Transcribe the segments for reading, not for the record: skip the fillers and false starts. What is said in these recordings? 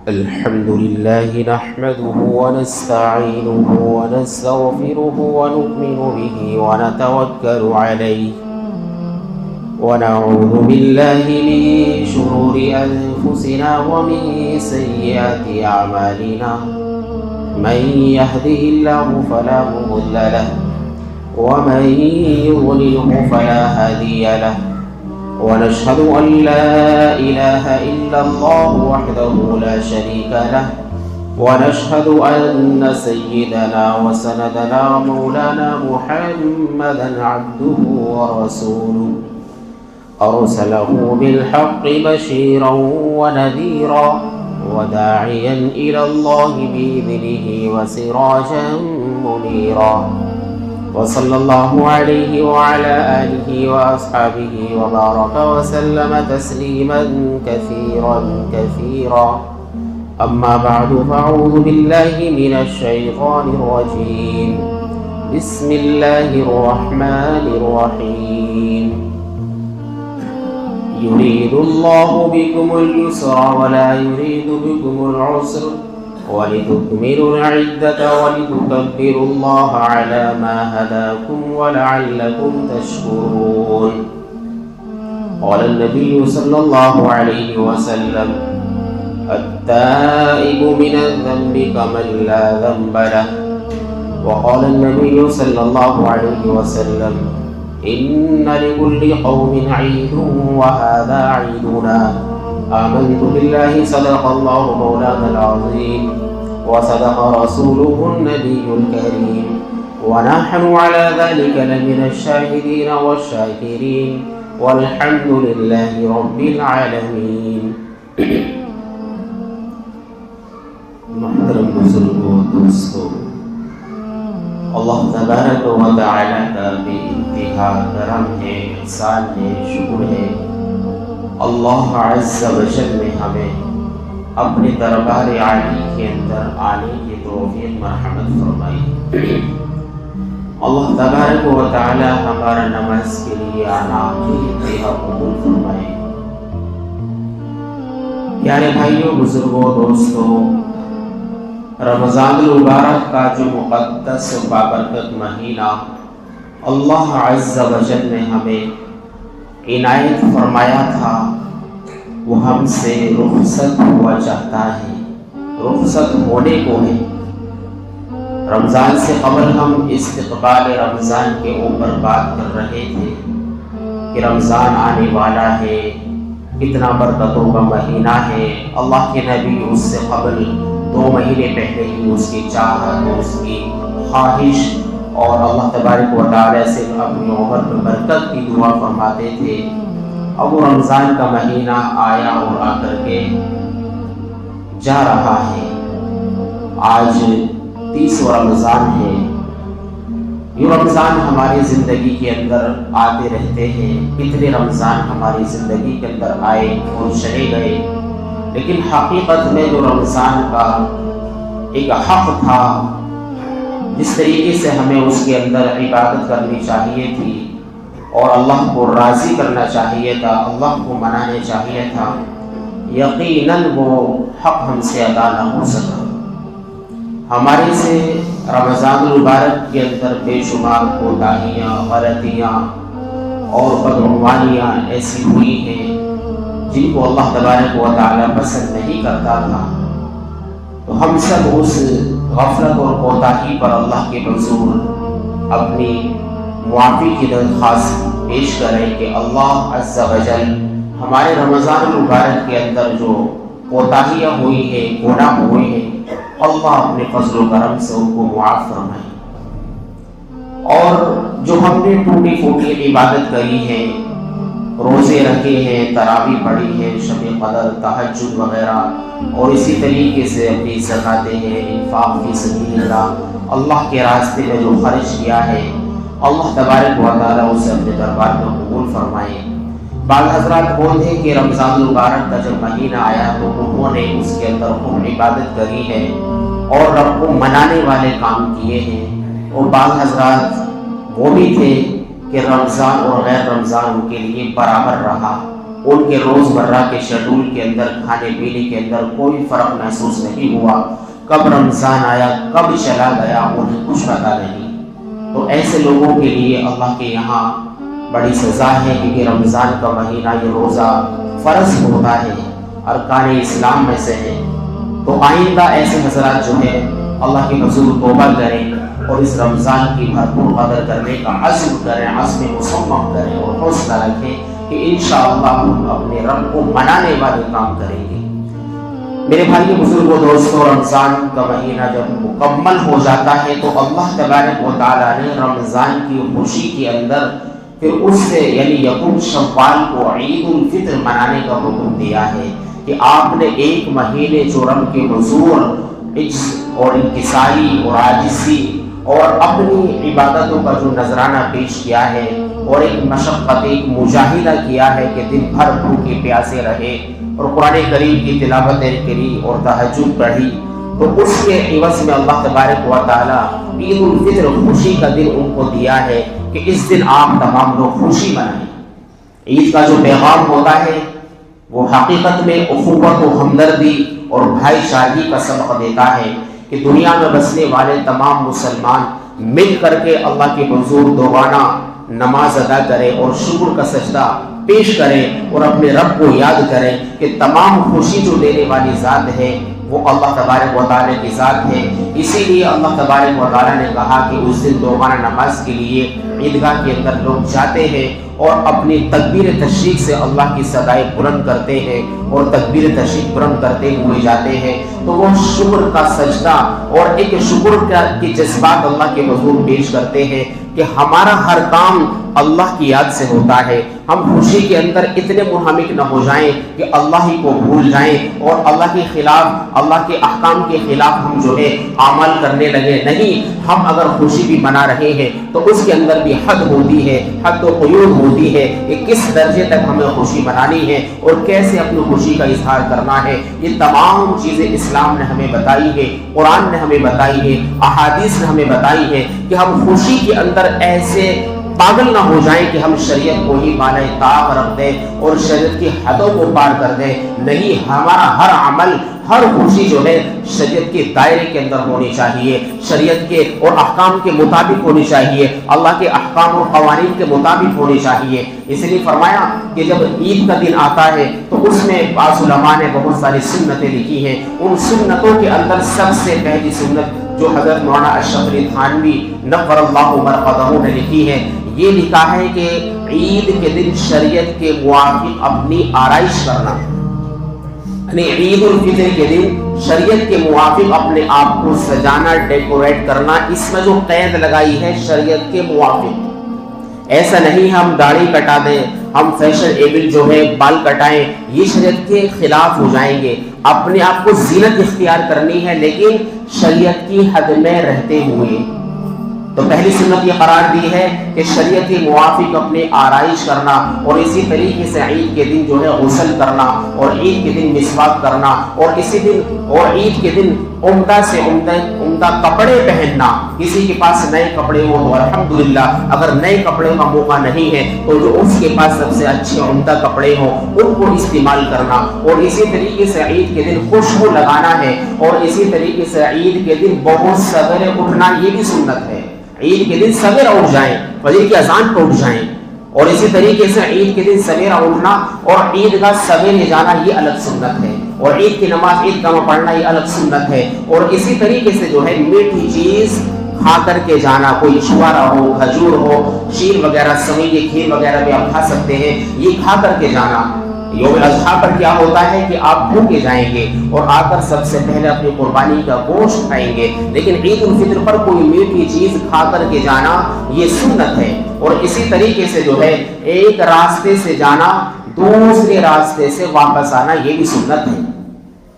الحمد لله نحمده ونستعينه ونستغفره ونؤمن به ونتوكل عليه ونعوذ بالله من شرور أنفسنا ومن سيئات أعمالنا من يهده الله فلا مضل له ومن يضلله فلا هادي له ونشهد أن لا إله إلا الله وحده لا شريك له ونشهد أن سيدنا وسندنا مولانا محمدا عبده ورسوله أرسله بالحق بشيرا ونذيرا وداعيا إلى الله بإذنه وسراجا منيرا وصلى الله عليه وعلى آله وأصحابه وبارك وسلم تسليما كثيرا أما بعد فأعوذ بالله من الشيطان الرجيم بسم الله الرحمن الرحيم يريد الله بكم اليسر ولا يريد بكم العسر ولتكملوا العدة ولتكبروا الله على ما هداكم ولعلكم تشكرون. قال النبي صلى الله عليه وسلم التائب من الذنب كمن لا ذنب له. وقال النبي صلى الله عليه وسلم إن لكل قوم عيد وهذا عيدنا. آمنت بالله صدق الله مولانا العظيم وصدق رسوله النبي الكريم ونحن على ذلك لمن الشاهدين والشاكرين والحمد لله رب العالمين. محترم بزرگوں دوستوں، اللہ تبارک و تعالی کا بے انتہا کرم ہے، احسان ہے، شکر ہے. اللہ عز و جل نے ہمیں اپنے دربار عالی کے اندر آنے کی توفیق مرحمت فرمائی. اللہ تبارک و تعالی ہمارا نماز کے لیے آنا کی انتہا قبول فرمائے. پیارے بھائیوں، بزرگوں، دوستوں، رمضان المبارک کا جو مقدس و بابرکت مہینہ اللہ عز و جل نے ہمیں عنایت فرمایا تھا، وہ ہم سے رخصت ہوا چاہتا ہے، رخصت ہونے کو ہے. رمضان سے قبل ہم استقبال رمضان کے اوپر بات کر رہے تھے کہ رمضان آنے والا ہے، کتنا برکتوں کا مہینہ ہے. اللہ کے نبی اس سے قبل 2 مہینے پہلے ہی اس کی چاہت، اس کی خواہش اور اللہ تبارک و تعالی سے اپنی عمر میں برکت کی دعا فرماتے تھے. اب وہ رمضان کا مہینہ آیا اور آ کر کے جا رہا ہے. آج 30واں رمضان ہے. یہ رمضان ہماری زندگی کے اندر آتے رہتے ہیں. کتنے رمضان ہماری زندگی کے اندر آئے اور چلے گئے، لیکن حقیقت میں جو رمضان کا ایک حق تھا، جس طریقے سے ہمیں اس کے اندر عبادت کرنی چاہیے تھی اور اللہ کو راضی کرنا چاہیے تھا، اللہ کو منانے چاہیے تھا، یقیناً وہ حق ہم سے ادا نہ ہو سکا. ہمارے سے رمضان المبارک کے اندر بے شمار کوتاہیاں، غلطیاں اور بدعنوانیاں ایسی ہوئی ہیں جن کو اللہ تبارک و تعالی پسند نہیں کرتا تھا. تو ہم سب اس غفلت اور کوتاہی پر اللہ کے حضور اپنی معافی کی درخواست پیش کریں کہ اللہ عز و جل ہمارے رمضان المبارک کے اندر جو کوتاہیاں ہوئی ہیں، گناہ ہوئے ہیں، اللہ اپنے فضل و کرم سے ان کو معاف فرمائے. اور جو ہم نے ٹوٹی پھوٹی عبادت کری ہے، روزے رکھے ہیں، تراویح پڑھی ہے، شب قدر، تہجد وغیرہ، اور اسی طریقے سے اپنی زکاتیں ہیں، انفاق فی سبیل اللہ کے راستے میں جو خرچ کیا ہے، اللہ تبارک و تعالیٰ اسے اپنے دربار میں قبول فرمائے. بعض حضرات بولتے ہیں کہ رمضان المبارک کا جب مہینہ آیا تو انہوں نے اس کے اندر خوب عبادت کری ہے اور رب کو منانے والے کام کیے ہیں. اور بعض حضرات وہ بھی تھے کہ رمضان اور غیر رمضان ان کے لیے برابر رہا، ان کے روزمرہ کے شیڈول کے اندر، کھانے پینے کے اندر کوئی فرق محسوس نہیں ہوا۔ کب رمضان آیا کب چلا گیا انہیں کچھ پتہ نہیں۔ تو ایسے لوگوں کے لیے اللہ کے یہاں بڑی سزا ہے، کیونکہ رمضان کا مہینہ یہ روزہ فرض ہوتا ہے، ارکان اسلام میں سے ہے۔ تو آئندہ ایسے حضرات جو ہے اللہ کے حضور توبہ کریں اور اس رمضان کی بھرپور قدر کرنے کا عزم کریں، عزم مصمم کریں اور حوصلہ رکھیں کہ انشاءاللہ ہم اپنے رب کو منانے والے کام کریں گے۔ میرے بھائی بزرگوں دوستوں، رمضان کا مہینہ جب مکمل ہو جاتا ہے تو اللہ تبارک و تعالیٰ نے رمضان کی خوشی کے اندر پھر اس سے یعنی یکم شوال کو عید الفطر منانے کا حکم دیا ہے کہ آپ نے ایک مہینے جو رب کے حضور عجز اور انکساری اور عاجزی اور اپنی عبادتوں کا جو نذرانہ پیش کیا ہے اور ایک مشقت ایک مجاہدہ کیا ہے کہ دن بھر بھوکے پیاسے رہے اور قرآن کریم کی تلاوتیں کری اور تہجد پڑھی، تو اس کے عوض میں اللہ تبارک و تعالیٰ عید الفطر خوشی کا دن ان کو دیا ہے کہ اس دن آپ تمام لوگ خوشی منائیں۔ عید کا جو پیغام ہوتا ہے وہ حقیقت میں اخوت و ہمدردی اور بھائی چارگی کا سبق دیتا ہے کہ دنیا میں بسنے والے تمام مسلمان مل کر کے اللہ کے حضور دوبارہ نماز ادا کریں اور شکر کا سجدہ پیش کریں اور اپنے رب کو یاد کریں کہ تمام خوشی جو دینے والی ذات ہے وہ اللہ تبارک و تعالیٰ کی ذات ہے۔ اسی لیے اللہ تبارک و تعالیٰ نے کہا کہ اس دن دوبارہ نماز کے لیے عیدگاہ کے اندر لوگ جاتے ہیں اور اپنی تکبیر تشریق سے اللہ کی صدائیں بلند کرتے ہیں اور تکبیر تشریق بلند کرتے ہوئے جاتے ہیں، تو وہ شکر کا سجدہ اور ایک شکر کی جذبات اللہ کے حضور پیش کرتے ہیں کہ ہمارا ہر کام اللہ کی یاد سے ہوتا ہے۔ ہم خوشی کے اندر اتنے منہمک نہ ہو جائیں کہ اللہ ہی کو بھول جائیں اور اللہ کے خلاف، اللہ کے احکام کے خلاف ہم جو ہے عمل کرنے لگے۔ نہیں، ہم اگر خوشی بھی منا رہے ہیں تو اس کے اندر بھی حد ہوتی ہے، حد و قیود ہوتی ہے کہ کس درجے تک ہمیں خوشی منانی ہے اور کیسے اپنی خوشی کا اظہار کرنا ہے۔ یہ تمام چیزیں اسلام نے ہمیں بتائی ہے، قرآن نے ہمیں بتائی ہے، احادیث نے ہمیں بتائی ہے کہ ہم خوشی کے اندر ایسے پاگل نہ ہو جائیں کہ ہم شریعت کو ہی بالائے طاق رکھ دیں اور شریعت کی حدوں کو پار کر دیں۔ نہیں، ہمارا ہر عمل، ہر خوشی جو ہے شریعت کے دائرے کے اندر ہونی چاہیے، شریعت کے اور احکام کے مطابق ہونی چاہیے، اللہ کے احکام اور قوانین کے مطابق ہونی چاہیے۔ اس لیے فرمایا کہ جب عید کا دن آتا ہے تو اس میں بعض علماء نے بہت ساری سنتیں لکھی ہیں۔ ان سنتوں کے اندر سب سے پہلی سنت جو حضرت مولانا اشرف علی تھانوی نور اللہ مرقدہ نے لکھی ہے، یہ لکھا ہے کہ عید کے دن شریعت کے موافق اپنی آرائش کرنا، یعنی عید الفطر کے دن شریعت کے موافق اپنے آپ کو سجانا، ڈیکوریٹ کرنا، اس میں جو قید لگائی ہے شریعت کے موافق۔ ایسا نہیں ہم داڑھی کٹا دیں، ہم فیشن ایبل جو ہے بال کٹائیں، یہ شریعت کے خلاف ہو جائیں گے۔ اپنے آپ کو زینت اختیار کرنی ہے لیکن شریعت کی حد میں رہتے ہوئے۔ تو پہلی سنت یہ قرار دی ہے کہ شریعت کے موافق اپنے آرائش کرنا، اور اسی طریقے سے عید کے دن جو ہے غسل کرنا اور عید کے دن مسواک کرنا اور اسی دن اور عید کے دن عمدہ سے عمدہ کپڑے پہننا۔ کسی کے پاس نئے کپڑے ہو تو الحمدللہ، اگر نئے کپڑے کا موقع نہیں ہے تو جو اس کے پاس سب سے اچھے عمدہ کپڑے ہوں ان کو استعمال کرنا، اور اسی طریقے سے عید کے دن خوشبو لگانا ہے، اور اسی طریقے سے عید کے دن بہت سویرے اٹھنا، یہ بھی سنت ہے۔ عید کے دن سویرا اٹھ جائیں، فجر کی اذان پہ اٹھ جائیں، اور اسی طریقے سے عید کے دن سویرا اٹھنا اور عید کا سویرے جانا یہ الگ سنت ہے، اور عید کی نماز عید کا پڑھنا یہ الگ سنت ہے۔ اور اسی طریقے سے جو ہے میٹھی چیز کھا کر کے جانا، کوئی چھوارا ہو، کھجور ہو، شیر وغیرہ، سوئی کے کھیر وغیرہ بھی آپ کھا سکتے ہیں، یہ کھا کر کے جانا۔ یوم الاضحیٰ پر کیا ہوتا ہے کہ آپ بھوکے جائیں گے اور آ کر سب سے پہلے اپنی قربانی کا گوشت کھائیں گے، لیکن عید الفطر پر کوئی میٹھی چیز کھا کر کے جانا یہ سنت ہے۔ اور اسی طریقے سے جو ہے ایک راستے سے جانا دوسرے راستے سے واپس آنا یہ بھی سنت ہے۔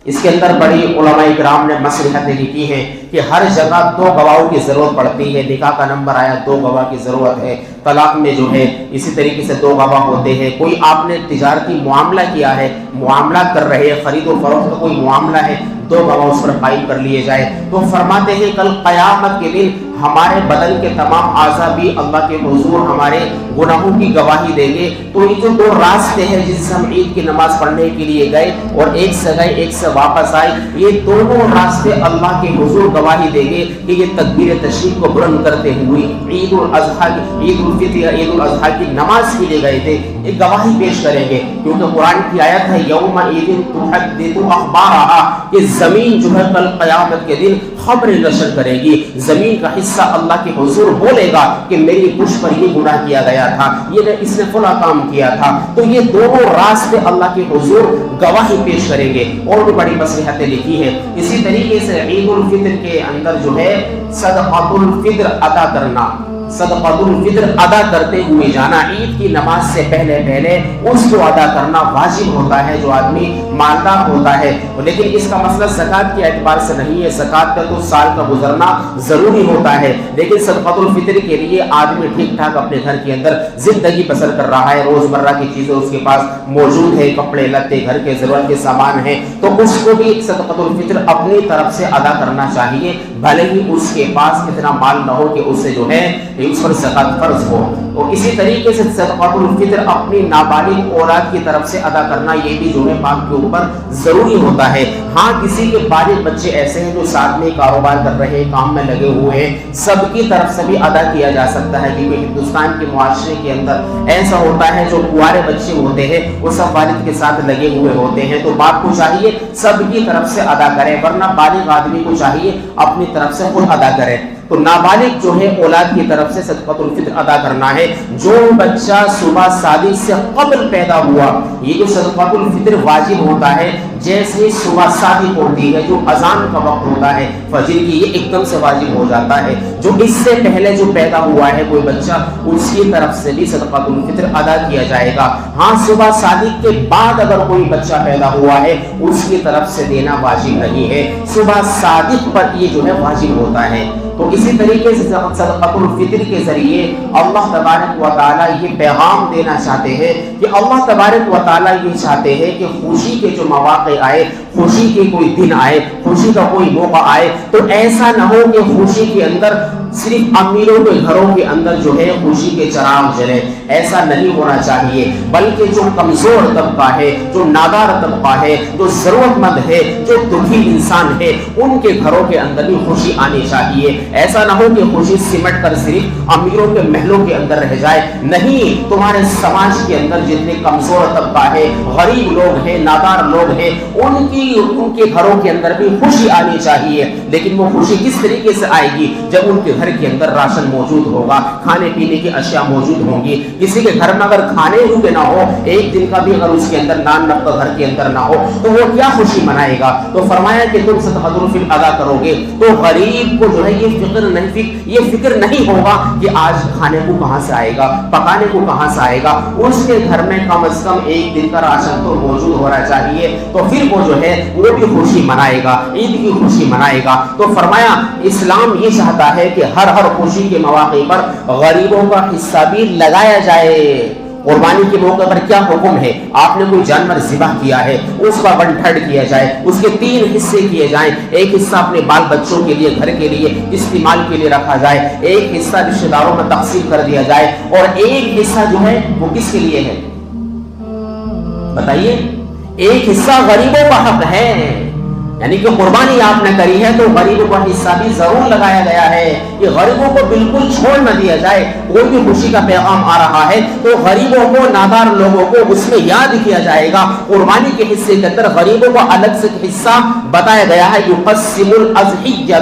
اس کے اندر بڑی علماء اکرام نے مصلحتیں لکھی ہیں کہ ہر جگہ 2 گواہوں کی ضرورت پڑتی ہے۔ نکاح کا نمبر آیا 2 گواہ کی ضرورت ہے، طلاق میں جو ہے اسی طریقے سے 2 گواہ ہوتے ہیں۔ کوئی آپ نے تجارتی معاملہ کیا ہے، معاملہ کر رہے ہیں، خرید و فروخت کا کوئی معاملہ ہے، 2 گواہ اس پر قائم کر لیے جائے۔ تو فرماتے ہیں کل قیامت کے دن ہمارے بدن کے تمام اعضاء بھی اللہ کے حضور ہمارے گناہوں کی گواہی دیں گے۔ تو یہ جو دو راستے ہیں جس سے ہم عید کی نماز پڑھنے کے لیے گئے اور ایک سے گئے ایک سے واپس آئے، یہ دونوں راستے اللہ کے حضور گواہی دیں گے کہ یہ تکبیر تشریف کو بلند کرتے ہوئے عید الاضحیٰ عید الفطر یا عید الاضحیٰ کی نماز کے لیے گئے تھے، ایک گواہی پیش کریں گے، کیونکہ قرآن کی آیت ہے یوم عید تحدث اخبارہا، کہ زمین جو ہے کل قیامت کے دن خبر نشر کرے گی، زمین کا حصہ اللہ کے حضور بولے گا کہ میری پشت پر یہ گناہ کیا گیا تھا، یہ اس نے فلاں کام کیا تھا۔ تو یہ دونوں راستے اللہ کے حضور گواہی پیش کریں گے، اور بھی بڑی مصلحتیں لکھی ہے۔ اسی طریقے سے عید الفطر کے اندر جو ہے صدقۃ الفطر ادا کرنا، صدقۃ الفطر ادا کرتے ہوئے جانا، عید کی نماز سے پہلے اس کو ادا کرنا واجب ہوتا ہے جو آدمی مالدار ہوتا ہے، لیکن اس کا مسئلہ زکوٰۃ کے اعتبار سے نہیں ہے، زکوٰۃ کا تو سال کا گزرنا ضروری ہوتا ہے، لیکن صدقۃ الفطر کے لیے آدمی ٹھیک ٹھاک اپنے گھر کے اندر زندگی بسر کر رہا ہے، روزمرہ کی چیزیں اس کے پاس موجود ہے، کپڑے لتے گھر کے ضرورت کے سامان ہیں، تو اس کو بھی صدقۃ الفطر اپنی طرف سے ادا کرنا چاہیے، بھلے ہی اس کے پاس اتنا مال نہ ہو کہ اس سے جو ہے اس پر زکوٰۃ فرض ہو۔ تو اسی طریقے سے صدقۃ الفطر اپنی نابالغ اولاد کی طرف سے ادا کرنا یہ بھی جو ہے باپ کے اوپر ضروری ہوتا ہے۔ ہاں کسی کے بالغ بچے ایسے ہیں جو ساتھ میں کاروبار کر رہے ہیں، کام میں لگے ہوئے ہیں، سب کی طرف سے بھی ادا کیا جا سکتا ہے، کیونکہ ہندوستان کے معاشرے کے اندر ایسا ہوتا ہے جو کنوارے بچے ہوتے ہیں وہ سب والد کے ساتھ لگے ہوئے ہوتے ہیں، تو باپ کو چاہیے سب کی طرف سے ادا کرے، ورنہ بالغ آدمی کو چاہیے اپنی طرف سے خود ادا کرے۔ تو نابالغ جو ہے اولاد کی طرف سے صدقۃ الفطر ادا کرنا ہے۔ جو بچہ صبح صادق سے قبل پیدا ہوا، یہ جو صدقۃ الفطر واجب ہوتا ہے جیسے ہی صبح صادق ہوتی ہے، جو اذان کا وقت ہوتا ہے فجر کی، یہ ایک دم سے واجب ہو جاتا ہے۔ جو اس سے پہلے جو پیدا ہوا ہے کوئی بچہ، اس کی طرف سے بھی صدقۃ الفطر ادا کیا جائے گا۔ ہاں صبح صادق کے بعد اگر کوئی بچہ پیدا ہوا ہے اس کی طرف سے دینا واجب نہیں ہے، صبح صادق پر یہ جو ہے واجب ہوتا ہے۔ تو اسی طریقے سے صدقۃ الفطر کے ذریعے اللہ تبارک و تعالیٰ یہ پیغام دینا چاہتے ہیں کہ اللہ تبارک و تعالیٰ یہ چاہتے ہیں کہ خوشی کے جو مواقع آئے، خوشی کے کوئی دن آئے، خوشی کا کوئی موقع آئے، تو ایسا نہ ہو کہ خوشی کے اندر صرف امیروں کے گھروں کے اندر جو ہے خوشی کے چراغ جلے، ایسا نہیں ہونا چاہیے، بلکہ جو کمزور طبقہ ہے، جو نادار طبقہ ہے، جو ضرورت مند ہے، جو دکھی انسان ہے، ان کے گھروں کے اندر بھی خوشی آنی چاہیے۔ ایسا نہ ہو کہ خوشی سمٹ کر صرف امیروں کے محلوں کے اندر رہ جائے، نہیں، تمہارے سماج کے اندر جتنے کمزور طبقہ ہے، غریب لوگ ہیں، نادار لوگ ہیں، ان کے گھروں کے اندر بھی خوشی آنی چاہیے، لیکن وہ خوشی کس طریقے سے آئے گی؟ جب ان کے گھر کے اندر راشن موجود ہوگا، کھانے پینے کی اشیاء موجود ہوں گی۔ کسی کے گھر میں اگر کھانے ہوئے نہ ہو، ایک دن کا بھی اگر اس کے اندر نان نقطہ گھر کے اندر نہ ہو، تو وہ کیا خوشی منائے گا؟ تو فرمایا کہ تم صدقۃ الفطر ادا کرو گے تو غریب کو جو ہے یہ فکر نہیں ہوگا کہ آج کھانے کو کہاں سے آئے گا، پکانے کو کہاں سے آئے گا، اس کے گھر میں کم از کم ایک دن کا راشن تو موجود ہونا چاہیے، تو پھر وہ جو ہے وہ بھی خوشی منائے گا، عید کی خوشی منائے گا۔ تو فرمایا اسلام یہ چاہتا ہے کہ ہر خوشی کے مواقع پر غریبوں کا حصہ بھی لگایا جائے۔ قربانی کے موقع پر کیا حکم ہے؟ آپ نے کوئی جانور ذبح کیا ہے، اس کا 1/3 کیا جائے، اس کے 3 حصے کیے جائیں، ایک حصہ اپنے بال بچوں کے لیے، گھر کے لیے استعمال کے لیے رکھا جائے، ایک حصہ رشتہ داروں میں تقسیم کر دیا جائے، اور ایک حصہ جو ہے وہ کس کے لیے ہے؟ بتائیے، ایک حصہ غریبوں کا حق ہے، یعنی کہ قربانی آپ نے کری ہے تو غریبوں کا حصہ بھی ضرور لگایا گیا ہے، کہ غریبوں کو بالکل چھوڑ نہ دیا جائے۔ کوئی بھی خوشی کا پیغام آ رہا ہے تو غریبوں کو، نادار لوگوں کو اس میں یاد کیا جائے گا۔ قربانی کے حصے کے اندر غریبوں کو الگ سے حصہ بتایا گیا ہے، یقسم الاضحیۃ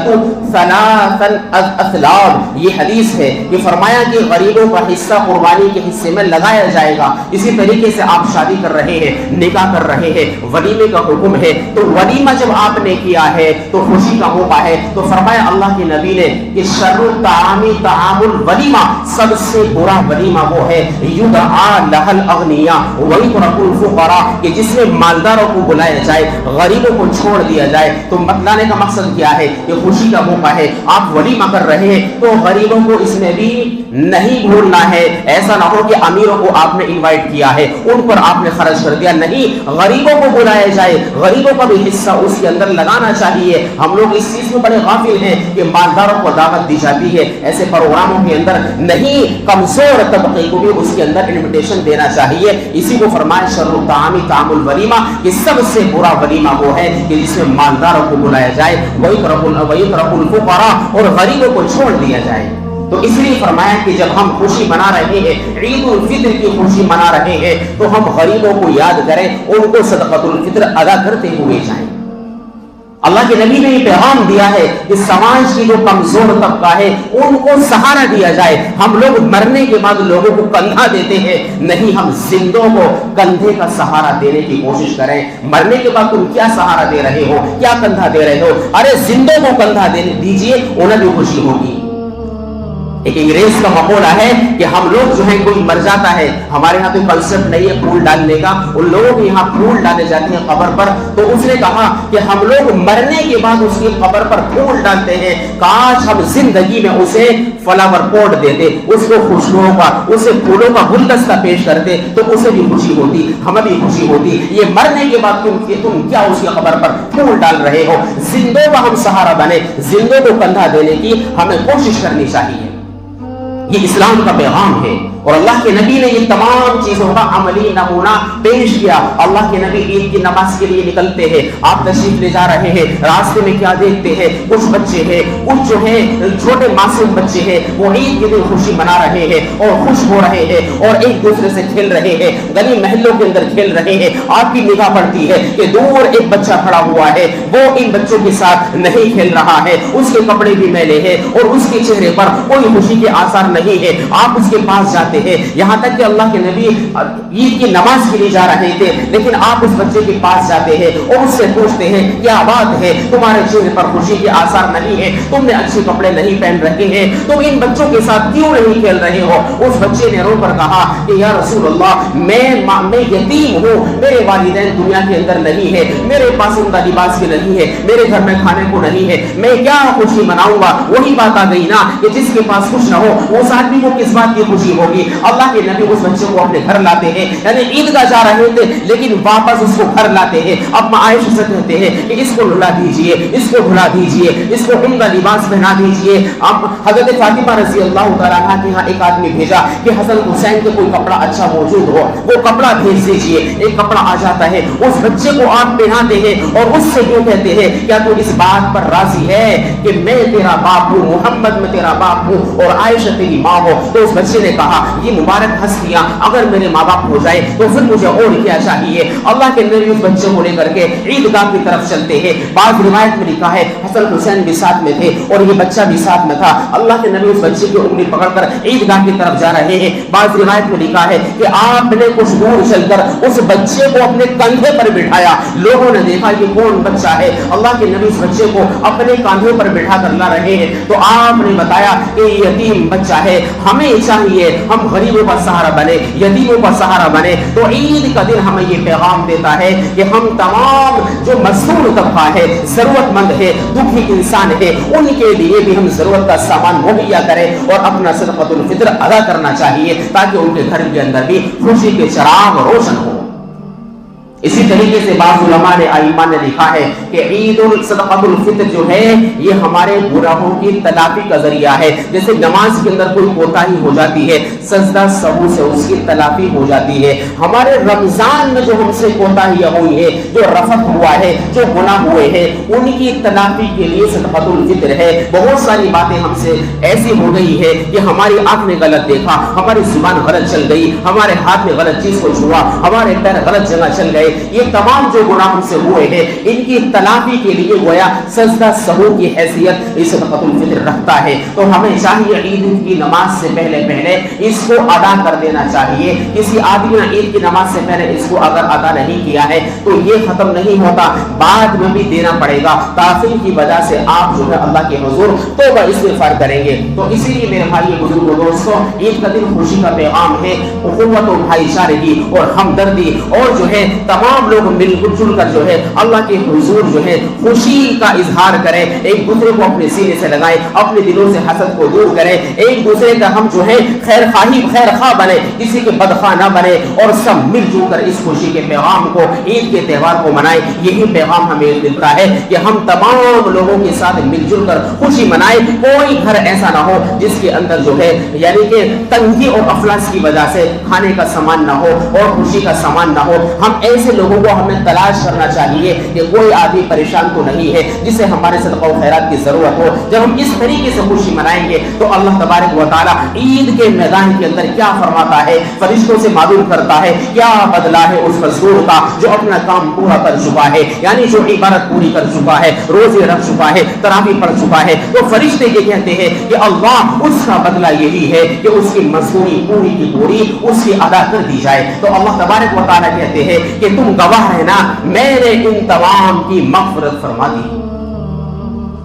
ثلاثا اثلاب، یہ حدیث ہے کہ فرمایا کہ غریبوں کا حصہ قربانی کے حصے میں لگایا جائے گا۔ اسی طریقے سے آپ شادی کر رہے ہیں، نکاح کر رہے ہیں، ولیمے کا حکم ہے، تو ولیمہ جب آپ نے کیا ہے تو خوشی کا موقع ہے، تو فرمایا اللہ کے نبی نے کہ شر الطعام طعام الولیمہ، سب سے برا ولیمہ وہ ہے یدعا لہ الاغنیاء ویترک الفقراء، کہ جس میں مالداروں کو بلایا جائے، غریبوں کو چھوڑ دیا جائے۔ تو بتلانے کا مقصد کیا ہے؟ کہ خوشی کا موقع ہے، آپ ولیمہ کر رہے ہیں تو غریبوں کو اس میں بھی نہیں بھولنا ہے۔ ایسا نہ ہو کہ امیروں کو آپ نے انوائٹ کیا ہے، ان پر آپ نے خرچ کر دیا، نہیں، غریبوں کو بلایا جائے، غریبوں کا بھی حصہ اس کے اندر لگانا چاہیے. ہم لوگ اس چیز میں بڑے غافل ہیں کہ مالداروں کو دعوت دی جاتی ہے, ایسے پروگراموں کے اندر نہیں, کمزور طبقے کو بھی اس کے اندر انویٹیشن دینا چاہیے. اسی کو فرمایا شر الطعام طعام الولیمہ, کہ سب سے برا ولیمہ وہ ہے کہ جس میں مالداروں کو بلایا جائے, وَيُتْرَكُ الْفُقَرَاءَ, اور غریبوں کو چھوڑ دیا جائے. تو اس لیے فرمایا کہ جب ہم خوشی منا رہے ہیں, عید الفطر کی خوشی منا رہے ہیں, تو ہم غریبوں کو یاد کریں, ان کو صدقۃ الفطر ادا کرتے ہوئے جائیں. اللہ کے نبی نے یہ پیغام دیا ہے کہ سماج کی جو کمزور طبقہ ہے ان کو سہارا دیا جائے. ہم لوگ مرنے کے بعد لوگوں کو کندھا دیتے ہیں, نہیں, ہم زندوں کو کندھے کا سہارا دینے کی کوشش کریں. مرنے کے بعد تم کیا سہارا دے رہے ہو, کیا کندھا دے رہے ہو؟ ارے زندوں کو کندھا دیجیے, انہیں بھی خوشی ہوگی. ایک انگریز کا مقولہ ہے کہ ہم لوگ جو ہیں, کوئی مر جاتا ہے, ہمارے ہاں تو کنسپٹ نہیں ہے پھول ڈالنے کا, ان لوگوں کے یہاں پھول ڈالے جاتے ہیں قبر پر. تو اس نے کہا کہ ہم لوگ مرنے کے بعد اس کی قبر پر پھول ڈالتے ہیں, کاش ہم زندگی میں اسے فلاور پوٹ دیتے, اس کو خوشبوؤں کا, اسے پھولوں کا گلدستہ پیش کرتے, تو اسے بھی خوشی ہوتی, ہمیں بھی خوشی ہوتی. یہ مرنے کے بعد تم کیا اس کی قبر پر پھول ڈال رہے ہو؟ زندوں کا ہم سہارا بنے, زندوں کو کندھا دینے کی ہمیں کوشش کرنی چاہیے. یہ اسلام کا پیغام ہے, اور اللہ کے نبی نے یہ تمام چیزوں کا عملی نمونہ پیش کیا. اللہ کے نبی عید کی نماز کے لیے نکلتے ہیں, آپ تشریف لے جا رہے ہیں, راستے میں کیا دیکھتے ہیں؟ کچھ بچے ہیں, کچھ جو ہیں چھوٹے معصوم بچے ہیں, وہ عید کے دن خوشی منا رہے ہیں اور خوش ہو رہے ہیں اور ایک دوسرے سے کھیل رہے ہیں, گلی محلوں کے اندر کھیل رہے ہیں. آپ کی نگاہ پڑتی ہے کہ دور ایک بچہ کھڑا ہوا ہے, وہ ان بچوں کے ساتھ نہیں کھیل رہا ہے, اس کے کپڑے بھی میلے ہیں اور اس کے چہرے پر کوئی خوشی کے آثار نہیں ہے. آپ اس کے پاس جاتے ہیں, یہاں تک کہ اللہ کے نبی عید کی نماز کے لیے جا رہے تھے, لیکن آپ اس بچے کے پاس جاتے ہیں اور اس سے پوچھتے ہیں کیا بات ہے, تمہارے چہرے پر خوشی کے آثار نہیں ہے, تم نے اچھے کپڑے نہیں پہن رکھے ہیں, تم ان بچوں کے ساتھ کیوں نہیں کھیل رہے ہو؟ اس بچے نے رو کر کہا کہ یا رسول اللہ, میں یتیم ہوں, میرے والدین دنیا کے اندر نہیں ہے, میرے پاس عمدہ لباس بھی نہیں ہے, میرے گھر میں کھانے کو نہیں ہے, میں کیا خوشی مناؤں گا؟ وہی بات آ گئی نا کہ جس کے پاس کچھ نہ ہو اس آدمی کو کس بات کی خوشی ہوگی؟ اللہ کے نبی اس بچے کو اپنے گھر لاتے ہیں, یعنی عیدگاہ جا رہے تھے لیکن واپس اس کو گھر لاتے ہیں. اب عائشہ سے کہتے ہیں کہ اس کو للا دیجئے, اس کو دھلا دیجئے, اس کو عمدہ لباس پہنا دیجئے. اب حضرت فاطمہ رضی اللہ تعالیٰ عنہ کے یہاں ایک آدمی بھیجا کہ حسن حسین کے کوئی کپڑا اچھا موجود ہو, وہ کپڑا بھیج دیجئے. ایک کپڑا آ جاتا ہے, اس بچے کو آپ پہناتے ہیں اور اس سے یوں کہتے ہیں کیا تو اس بات پر راضی ہے کہ میں تیرا باپ ہوں, محمد میں تیرا باپ ہوں اور عائشہ تیری ماں ہو؟ تو اس بچے نے کہا یہ مبارک ہستیاں اگر میرے ماں باپ ہو جائے تو پھر مجھے اور کیا چاہیے. اللہ کے نبی اس بچے کو لے کر کے عیدگاہ کی طرف چلتے ہیں. بعض روایت میں لکھا ہے حسن حسین بھی ساتھ میں تھے اور یہ بچہ بھی ساتھ میں تھا. اللہ کے نبی اس بچے کی انگلی پکڑ کر عیدگاہ کی طرف جا رہے ہیں. بعض روایت میں لکھا ہے کہ آپ نے کچھ دور چل کر اس بچے کو اپنے کندھے پر بٹھایا. لوگوں نے دیکھا یہ کون بچہ ہے, اللہ کے نبی اس بچے کو اپنے کاندھے پر بٹھا کر لا رہے ہیں. تو آپ نے بتایا کہ یہ یتیم بچہ ہے, ہمیں چاہیے ہم غریبوں کا سہارا بنے, یتیموں کا سہارا بنے. تو عید کا دن ہمیں یہ پیغام دیتا ہے کہ ہم تمام جو مظلوم طبقہ ہے, ضرورت مند ہے, دکھی انسان ہے, ان کے لیے بھی ہم ضرورت کا سامان مہیا کریں اور اپنا صدقۃ الفطر ادا کرنا چاہیے تاکہ ان کے گھر کے اندر بھی خوشی کے چراغ روشن ہو. اسی طریقے سے بعض علماء نے ائمہ نے لکھا ہے کہ عید صدقۃ الفطر جو ہے یہ ہمارے گناہوں کی تلافی کا ذریعہ ہے. جیسے نماز کے اندر کوئی کوتاہی ہو جاتی ہے, سجدہ سہو سے اس کی تلافی ہو جاتی ہے. ہمارے رمضان میں جو ہم سے کوتاہیاں ہوئی ہے, جو رفث ہوا ہے, جو گناہ ہوئے ہیں, ان کی تلافی کے لیے صدقۃ الفطر ہے. بہت ساری باتیں ہم سے ایسی ہو گئی ہے کہ ہماری آنکھ نے غلط دیکھا, ہماری زبان غلط چل گئی, ہمارے ہاتھ میں غلط چیز کو چھوا, ہمارے پیر غلط جگہ چل گئے. یہ تمام جو گناہ ہم سے ہوئے ہیں ان کی تلافی کے لیے گویا سجدہ سہو کی حیثیت اس صدقۃ الفطر رکھتا ہے. تو ہمیں چاہیے عید کی نماز سے پہلے اس کو ادا کر دینا چاہیے. کسی آدمی نے عید کی نماز سے پہلے اس کو اگر ادا نہیں کیا ہے تو یہ ختم نہیں ہوتا, بعد میں بھی دینا پڑے گا. تاخیر کی وجہ سے آپ جو ہے اللہ کے حضور توبہ استغفار کریں گے. تو اسی لیے میرے بھائی بزرگوں دوستوں, عید کا دن خوشی کا پیغام ہے, اخوت و بھائی چارگی اور ہمدردی اور جو ہے تمام لوگ مل جل کر جو ہے اللہ کے حضور جو ہے خوشی کا اظہار کریں، ایک دوسرے کو اپنے سینے سے لگائیں، اپنے دلوں سے حسد کو دور کریں، ایک دوسرے کا ہم جو ہے خیر خواہ بنے، کسی کے بدخواہ نہ بنے، اور سب مل جل کر اس خوشی کے پیغام کو، عید کے تہوار کو منائیں۔ یہی پیغام ہمیں ملتا ہے کہ ہم تمام لوگوں کے ساتھ مل جل کر خوشی منائیں۔ کوئی گھر ایسا نہ ہو جس کے اندر جو ہے یعنی کہ تنگی اور افلاس کی وجہ سے کھانے کا سامان نہ ہو اور خوشی کا سامان نہ ہو۔ ہم ایسے لوگوں کو ہمیں تلاش کرنا چاہیے کہ کوئی آدمی پریشان تو نہیں ہے جسے ہمارے صدقہ و خیرات کی ضرورت ہو۔ جب ہم اس طریقے سے خوشی منائیں گے تو اللہ تبارک و تعالی عید کے میدان کے اندر کیا فرماتا ہے، فرشتوں سے معلوم کرتا ہے کیا بدلہ ہے اس مزدور کا جو اپنا کام پورا کر چکا ہے، یعنی جو عبادت پوری کر چکا ہے، روزے رکھ چکا ہے، تراویح پڑھ چکا ہے۔ تو فرشتے یہ کہتے ہیں کہ اللہ اس کا بدلہ یہی ہے کہ اس کی مزدوری پوری کی پوری اس کی ادا کر دی جائے۔ تو اللہ تبارک و تعالی کہتے ہیں کہ تم گواہ رہنا، میں نے ان تمام کی مغفرت فرما دی۔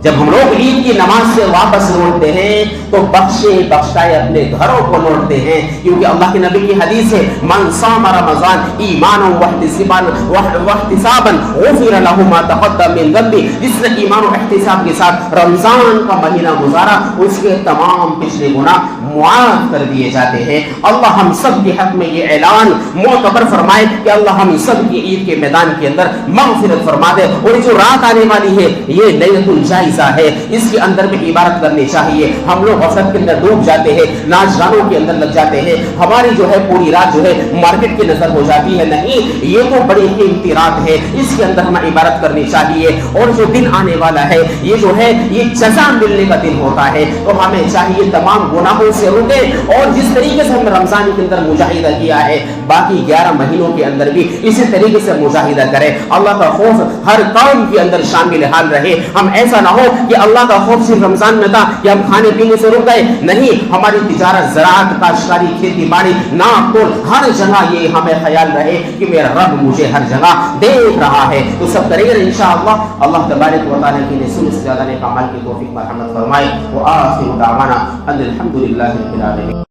جب ہم لوگ عید کی نماز سے واپس لوٹتے ہیں تو بخشے بخشائے اپنے گھروں کو لوٹتے ہیں، کیونکہ اللہ کے نبی کی حدیث ہے من صام رمضان ایمانا واحتسابا غفر له ما تقدم من ذنبه، جس نے ایمان و احتساب کے ساتھ رمضان کا مہینہ گزارا اس کے تمام پچھلے گناہ معاف کر دیے جاتے ہیں۔ اللہ ہم سب کے حق میں یہ اعلان معتبر فرمائے کہ اللہ ہم سب کی عید کے میدان کے اندر مغفرت فرما دے، اور جو رات آنے والی ہے یہ لیلۃ الجائزہ ہے، اس کے اندر بھی عبادت کرنی چاہیے۔ ہم لوگ غفلت کے اندر ڈوب جاتے ہیں، ناچ گانوں کے اندر لگ جاتے ہیں، ہماری جو ہے پوری رات جو ہے مارکیٹ کی نظر ہو جاتی ہے۔ نہیں، یہ تو بڑی قیمتی رات ہے، اس کے اندر ہمیں عبادت کرنی چاہیے۔ اور جو دن آنے والا ہے یہ جو ہے یہ جزا ملنے کا دن ہوتا ہے، تو ہمیں چاہیے تمام گناہوں سے رکیں، اور جس طریقے سے ہم نے رمضان کے اندر مجاہدہ کیا ہے باقی 11 مہینوں کے اندر بھی اسی طریقے سے مجاہدہ کریں۔ اللہ کا خوف ہر کام کے اندر شامل حال رہے۔ ہم ایسا نہ ہو کہ اللہ کا خوف صرف رمضان میں تھا کہ ہم کھانے پینے سے رک گئے، نہیں، ہماری تجارت، زراعت، کاشتکاری، کھیتی باڑی، ناپ تول، ہر جگہ یہ ہمیں خیال رہے کہ میرا رب مجھے ہر جگہ دیکھ رہا ہے۔ تو سب کریں گے انشاءاللہ۔ اللہ تبارک و تعالی کی نسل سے زیادہ نیک اعمال کی توفیق مرحمت فرمائے۔ وآخر دعوانا ان الحمد للہ رب العالمین۔